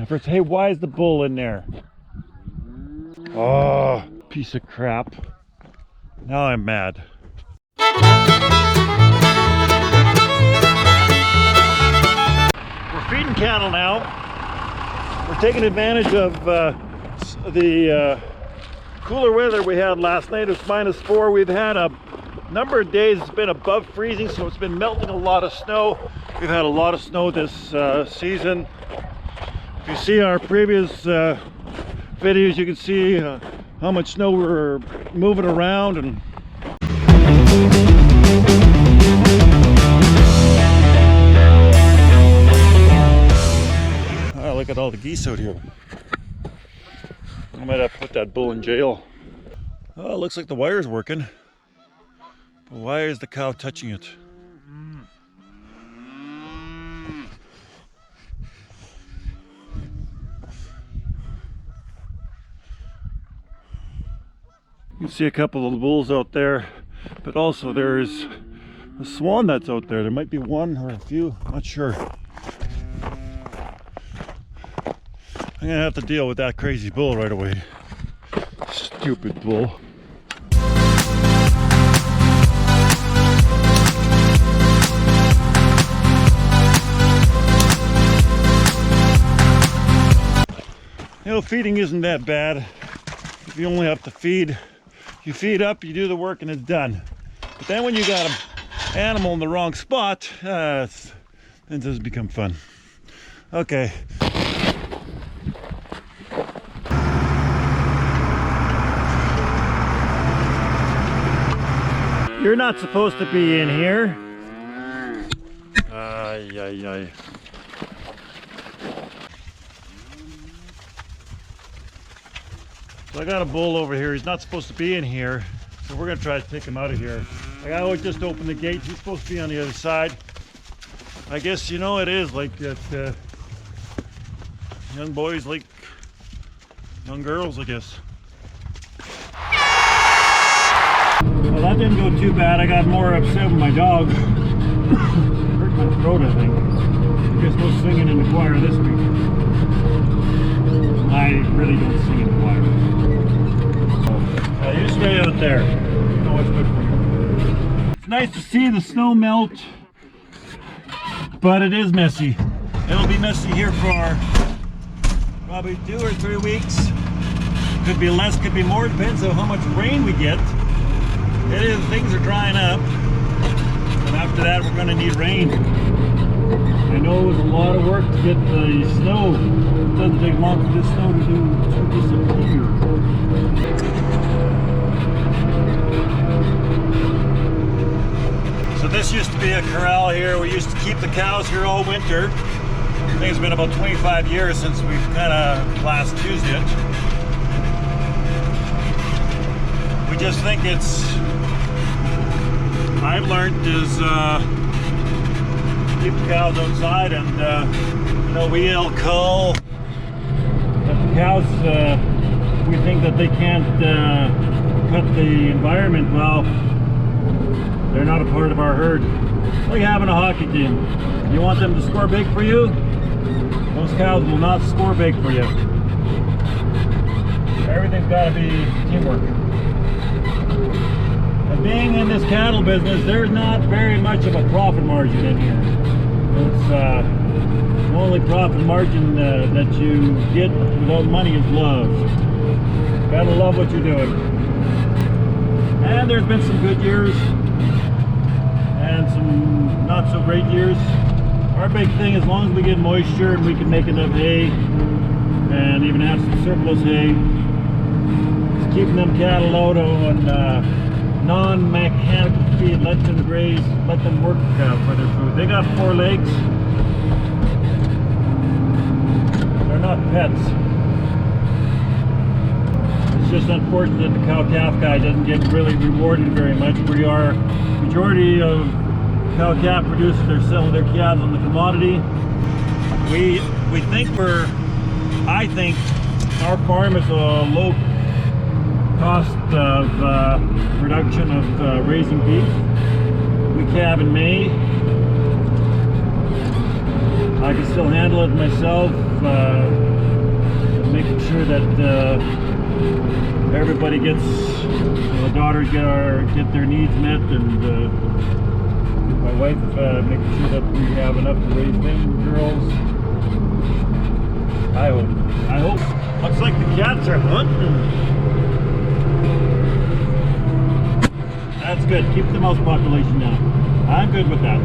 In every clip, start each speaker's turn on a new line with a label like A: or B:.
A: First, hey, why is the bull in there? Oh, piece of crap. Now I'm mad. We're feeding cattle now. We're taking advantage of the cooler weather we had last night. It was -4. We've had a number of days it's been above freezing, so it's been melting a lot of snow. We've had a lot of snow this season. If you see our previous videos, you can see how much snow we're moving around. And look at all the geese out here. I might have to put that bull in jail. Oh, it looks like the wire's working. But why is the cow touching it? You can see a couple of the bulls out there, but also there's a swan that's out there. There might be one or a few, I'm not sure. I'm gonna have to deal with that crazy bull right away. Stupid bull. You know, feeding isn't that bad. If you only have to feed, you feed up, you do the work, and it's done. But then when you got an animal in the wrong spot, it does become fun. Okay. You're not supposed to be in here. Ay, ay, ay. So I got a bull over here. He's not supposed to be in here. So we're gonna try to take him out of here. Like, I always just open the gate. He's supposed to be on the other side. I guess, you know, it is like that. Young boys like young girls, I guess. Well, that didn't go too bad. I got more upset with my dog. Hurt my throat, I think. I guess no singing in the choir this week. I really don't sing in the choir. You stay out there. You know what's good for you. It's nice to see the snow melt, but it is messy. It'll be messy here for probably 2 or 3 weeks. Could be less, could be more. Depends on how much rain we get. It is, things are drying up, and after that we're going to need rain. I know it was a lot of work to get the snow. It doesn't take long for this snow to disappear. So this used to be a corral here. We used to keep the cows here all winter. I think it's been about 25 years since we've kind of last used it. We just think it's, I've learned is keep the cows outside, and you know, we yell cull. But the cows, we think that they can't cut the environment. Well, they're not a part of our herd. Like having a hockey team. You want them to score big for you? Those cows will not score big for you. Everything's got to be teamwork. And being in this cattle business, there's not very much of a profit margin in here. It's the only profit margin that you get without money is love. Gotta love what you're doing. And there's been some good years and some not so great years. Our big thing, as long as we get moisture and we can make enough hay and even have some surplus hay, is keeping them cattle out on non-mechanical feed. Let them graze, let them work for their food. They got 4 legs. They're not pets. It's just unfortunate that the cow-calf guy doesn't get really rewarded very much. We are, majority of cow-calf producers are selling their calves on the commodity. We think I think our farm is a low cost of production of raising beef. We calve in May. I can still handle it myself. making sure that everybody gets, the daughters get their needs met, and my wife making sure that we have enough to raise them girls. I hope. Looks like the cats are hunting. That's good. Keep the mouse population down. I'm good with that.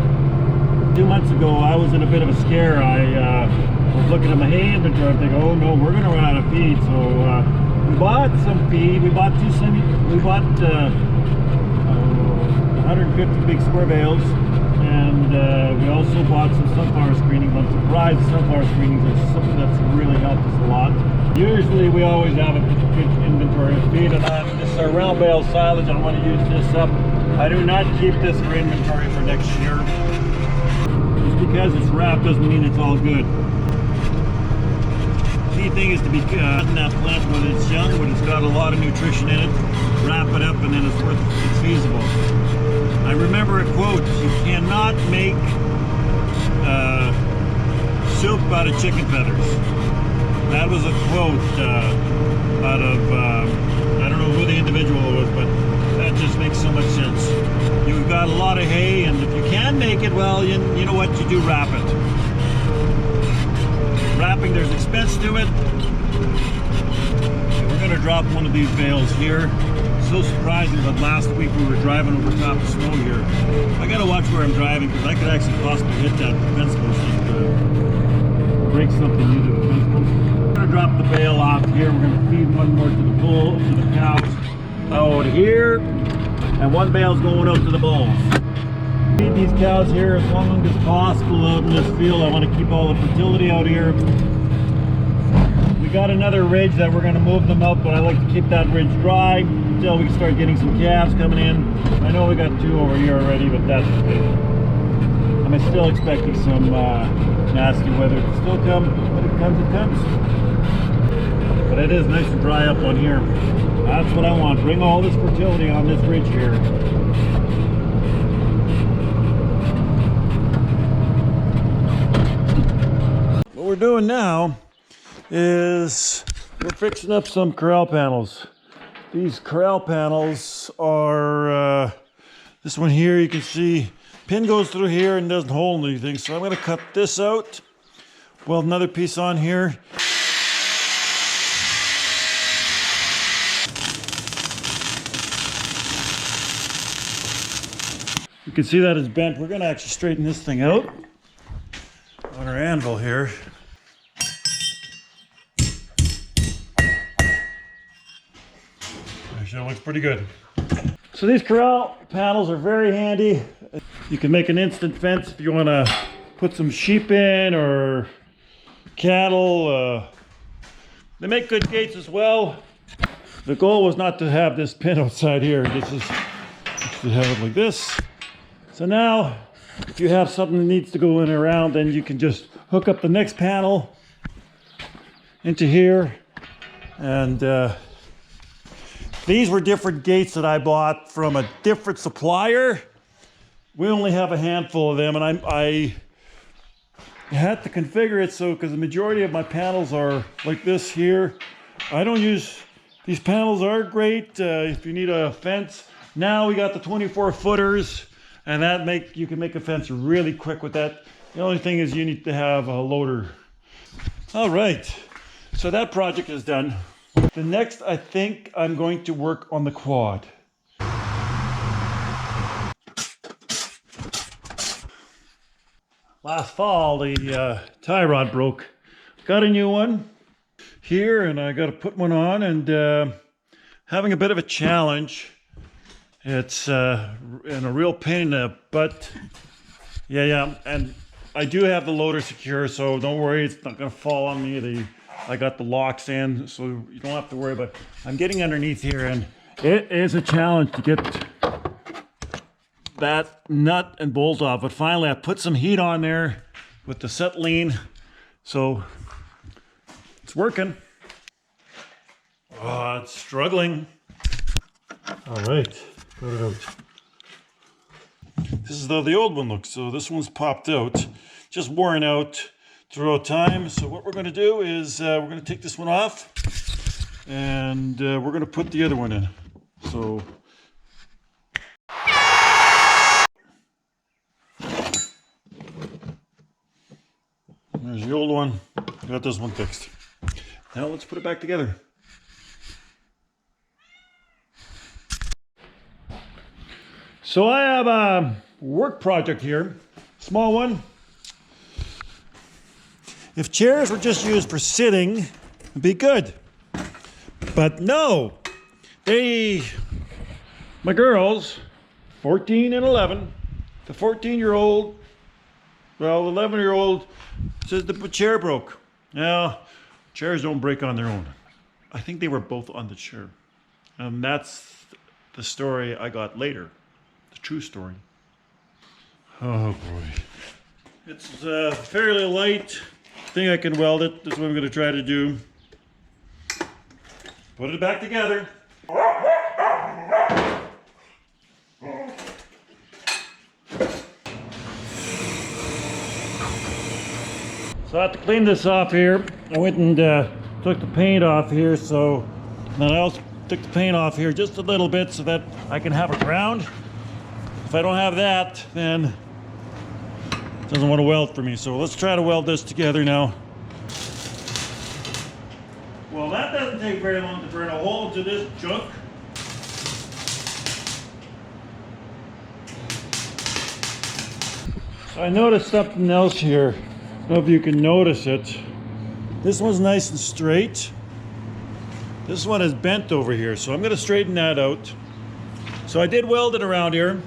A: 2 months ago, I was in a bit of a scare. I was looking at my hay inventory and thinking, oh no, we're going to run out of feed. So we bought some feed. We bought 150 big square bales, and we also bought some sunflower screenings. I'm surprised the sunflower screenings are something that's really helped us a lot. Usually we always have a good inventory of feed, and this is our round bale silage. I want to use this up. I do not keep this for inventory for next year. Just because it's wrapped doesn't mean it's all good. Key thing is to be cutting that plant when it's young, when it's got a lot of nutrition in it. Wrap it up, and then it's feasible. I remember a quote: "You cannot make soup out of chicken feathers." That was a quote out of I don't know who the individual was, but that just makes so much sense. You've got a lot of hay, and if you can make it, well, you know what, you do wrap it. Wrapping, there's expense to it. We're going to drop one of these bales here. So surprising that last week we were driving over top of snow here. I got to watch where I'm driving, because I could actually possibly hit that fence post and break something into the fence post. We're going to drop the bale off here. We're going to feed one more to the bull, to the cows out here, and one bale's going out to the bulls. Feed these cows here as long as possible out in this field. I want to keep all the fertility out here. We got another ridge that we're going to move them up, but I like to keep that ridge dry until we can start getting some calves coming in. I know we got 2 over here already, but that's okay. I'm still expecting some nasty weather to still come. When it comes, it comes. But it is nice and dry up on here. That's what I want. Bring all this fertility on this ridge here. What we're doing now is we're fixing up some corral panels. These corral panels are, this one here, you can see pin goes through here and doesn't hold anything. So I'm going to cut this out, weld another piece on here. You can see that it's bent. We're going to actually straighten this thing out on our anvil here. Actually, it looks pretty good. So these corral panels are very handy. You can make an instant fence if you want to put some sheep in or cattle. They make good gates as well. The goal was not to have this pin outside here. This is to have it like this. So now, if you have something that needs to go in and around, then you can just hook up the next panel into here. And these were different gates that I bought from a different supplier. We only have a handful of them, and I had to configure it so, because the majority of my panels are like this here. I don't use, these panels are great if you need a fence. Now we got the 24 footers. And you can make a fence really quick with that. The only thing is you need to have a loader. All right, so that project is done. The next, I think I'm going to work on the quad. Last fall, the tie rod broke. Got a new one here, and I got to put one on, and having a bit of a challenge. It's in a real pain in the butt. Yeah, and I do have the loader secure, so don't worry, it's not gonna fall on me. I got the locks in, so you don't have to worry. But I'm getting underneath here, and it is a challenge to get that nut and bolt off. But finally, I put some heat on there with the acetylene, so it's working. Oh, it's struggling. All right. Put it out. This is how the old one looks. So this one's popped out, just worn out. throughout time. So what we're going to do is we're going to take this one off, and we're going to put the other one in. So there's the old one. Got this one fixed. Now let's put it back together. So I have a work project here, small one. If chairs were just used for sitting, it'd be good. But no, my girls, 14 and 11, the 14-year-old, well, the 11-year-old says the chair broke. Now, chairs don't break on their own. I think they were both on the chair. And that's the story I got later. The true story. Oh boy. It's fairly light. I think I can weld it. That's what I'm going to try to do. Put it back together. So I have to clean this off here. I went and took the paint off here, so then I also took the paint off here just a little bit so that I can have a ground. If I don't have that, then it doesn't want to weld for me. So let's try to weld this together now. Well, that doesn't take very long to burn a hole into this junk. So I noticed something else here. I don't know if you can notice it. This one's nice and straight. This one is bent over here, so I'm going to straighten that out. So I did weld it around here.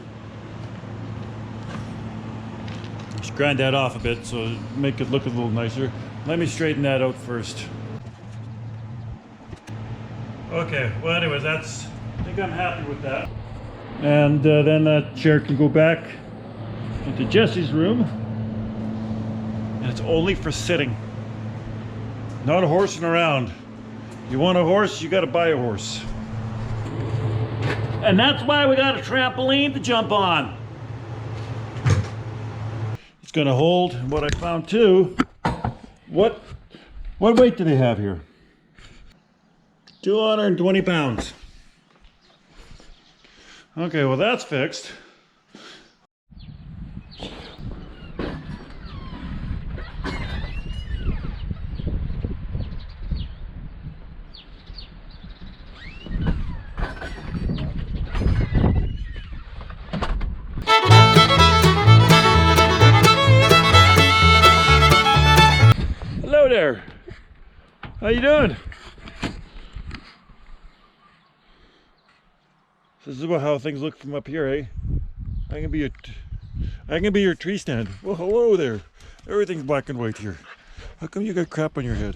A: Just grind that off a bit so make it look a little nicer. Let me straighten that out first. Okay, well anyways, I think I'm happy with that. And then that chair can go back into Jesse's room. And it's only for sitting. Not horsing around. You want a horse, you gotta buy a horse. And that's why we got a trampoline to jump on. It's gonna hold. And what I found too, what weight do they have here? 220 pounds. Okay, well that's fixed. Hello there. How you doing? This is about how things look from up here, eh? I can be your tree stand. Well, hello there. Everything's black and white here. How come you got crap on your head?